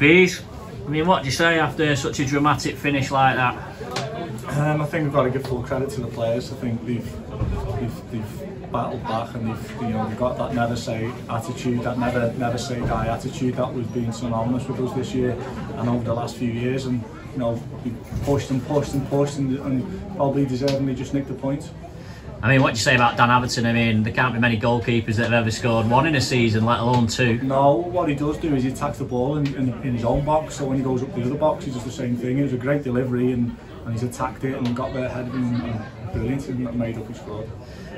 Bees, I mean, what do you say after such a dramatic finish like that? I think we've got to give full credit to the players. I think they've battled back, and they've got that never say attitude, that never say die attitude that was being synonymous with us this year and over the last few years. And we pushed and probably deservingly just nicked the point. I mean, what do you say about Dan Alfreton? I mean, there can't be many goalkeepers that have ever scored one in a season, let alone two. No, what he does do is he attacks the ball in his own box, so when he goes up the other box, he does the same thing. It was a great delivery, and he's attacked it and got there ahead of him, and brilliant, and made up his score.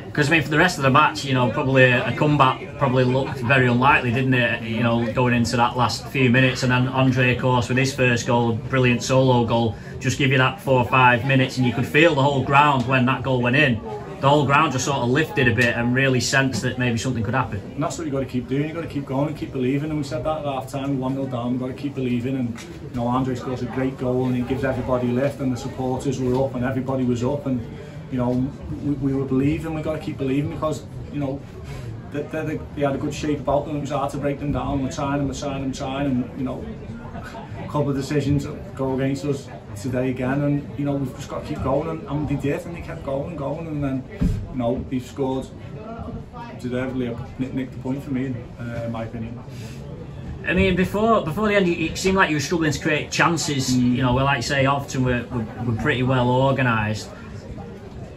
Because I mean, for the rest of the match, probably a comeback probably looked very unlikely, didn't it? Going into that last few minutes, and then Andre, of course, with his first goal, brilliant solo goal, just give you that 4 or 5 minutes, and you could feel the whole ground when that goal went in. The whole ground just sort of lifted a bit and really sensed that maybe something could happen. And that's what you've got to keep doing. You've got to keep going and keep believing. And we said that at half time, 1-0 down. We've got to keep believing. And Andre scores a great goal, and he gives everybody a lift. And the supporters were up, and everybody was up. And we were believing. We've got to keep believing, because they had a good shape about them. It was hard to break them down. We're trying, and a couple of decisions go against us today again, and we've just got to keep going, and they did, and they kept going and going, and then they've scored deservedly, nicked the point for me, in my opinion. I mean, before the end, it seemed like you were struggling to create chances. Well, like you say, often we're pretty well organised,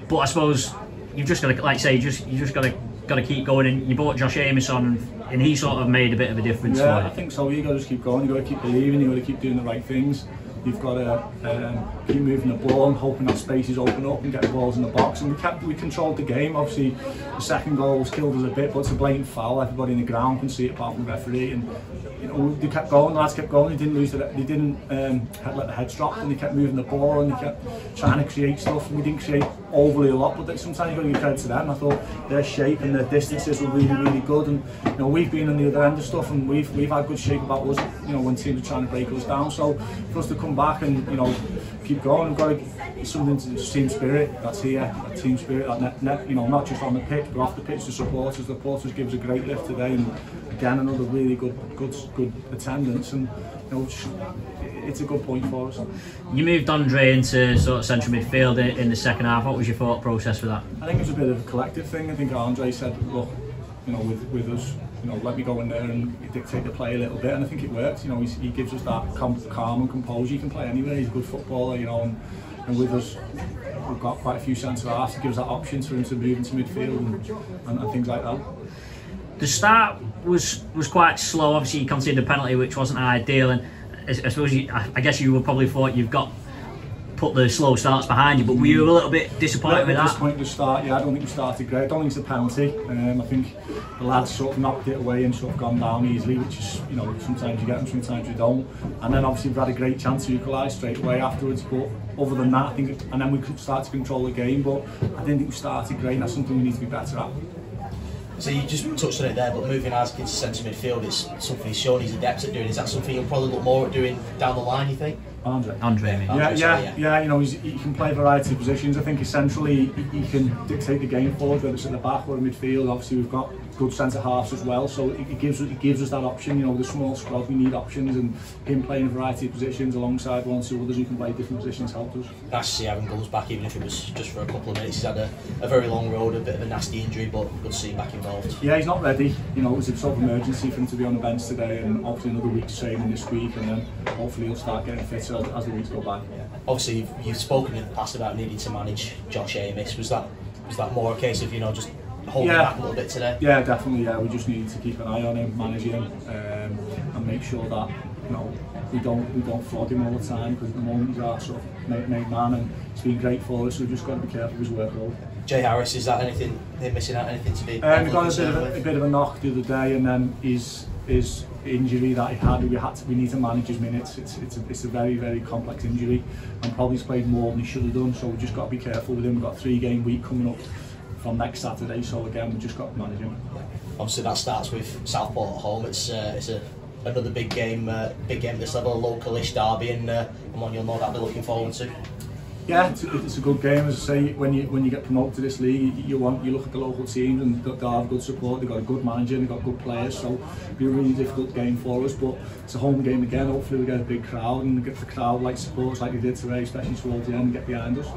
but I suppose you've just got to, like you say, you just got to keep going. And you brought Josh Amos on, and he sort of made a bit of a difference. Yeah, I think so. You got to just keep going. You got to keep believing. You got to keep doing the right things. You've got to keep moving the ball and hoping that spaces open up and get the balls in the box. And we controlled the game. Obviously, the second goal was killed us a bit, but it's a blatant foul. Everybody in the ground can see it apart from the referee. And they kept going. The lads kept going. They didn't let the heads drop, and they kept moving the ball, and they kept trying to create stuff. And we didn't create overly a lot, but sometimes you've got to give credit to them. I thought their shape and their distances were really good. And we've been on the other end of stuff, and we've had good shape about us. When teams are trying to break us down. So for us to come back and keep going, we've got to something to team spirit that's here, that team spirit, that not just on the pitch but off the pitch. The supporters give us a great lift today, and again another really good attendance, and it's a good point for us. You moved Andre into sort of central midfield in the second half. What was your thought process for that? I think it was a bit of a collective thing. I think Andre said, look, with us, let me go in there and dictate the play a little bit, and I think it worked. He gives us that calm and composure. He can play anywhere. He's a good footballer, and with us, we've got quite a few centre halves. It gives that option for him to move into midfield and things like that. The start was quite slow. Obviously, you conceded a penalty, which wasn't ideal, and I suppose I guess you would probably thought you've got put the slow starts behind you, but were you a little bit disappointed with that? Disappointed with the start, yeah. I don't think we started great. I don't think it's a penalty. I think the lads sort of knocked it away and sort of gone down easily, which is, sometimes you get them, sometimes you don't. And then obviously we've had a great chance to equalise straight away afterwards, but other than that, I think, and then we could start to control the game, but I didn't think we started great, and that's something we need to be better at. So you just touched on it there, but moving Isaac into centre midfield, it's something he's shown he's adept at doing. Is that something he'll probably look more at doing down the line, you think? Andre, I mean. Yeah. He can play a variety of positions. I think essentially he can dictate the game forward, whether it's at the back or in midfield. Obviously we've got good centre halves as well, so it gives us that option. With a small squad, we need options, and him playing a variety of positions alongside 1 or 2 others who can play different positions helped us. Nice to see having goals back, even if it was just for a couple of minutes. He's had a very long road, a bit of a nasty injury, but good to see him back involved. Yeah, he's not ready. It was a sort of emergency for him to be on the bench today, and obviously another week's training this week, and then hopefully he'll start getting fitter as the weeks go by. Yeah. Obviously, you've spoken in the past about needing to manage Josh Amos. Was that more a case of just holding back a little bit today? Yeah, definitely. Yeah, we just need to keep an eye on him, manage him, and make sure that we don't flog him all the time, because at the moment he's our sort of main man, and he's been great for us. So we've just got to be careful of his workload. Jay Harris, is that anything they're missing out? Anything to be? We got a bit of a knock the other day, and then his injury that he had, we need to manage his minutes. It's a very, very complex injury, and probably he's played more than he should have done. So we've just got to be careful with him. We've got a 3-game week coming up from next Saturday, so again we've just got to manage him. Obviously that starts with Southport at home. It's another big game at this level, a localish derby, and one you'll no doubt be looking forward to. Yeah, it's a good game. As I say, when you get promoted to this league, you look at the local teams and they'll have good support. They've got a good manager, and they've got good players, so it'll be a really difficult game for us. But it's a home game again. Hopefully we get a big crowd and get the crowd like supports like they did today, especially towards the end, and get behind us.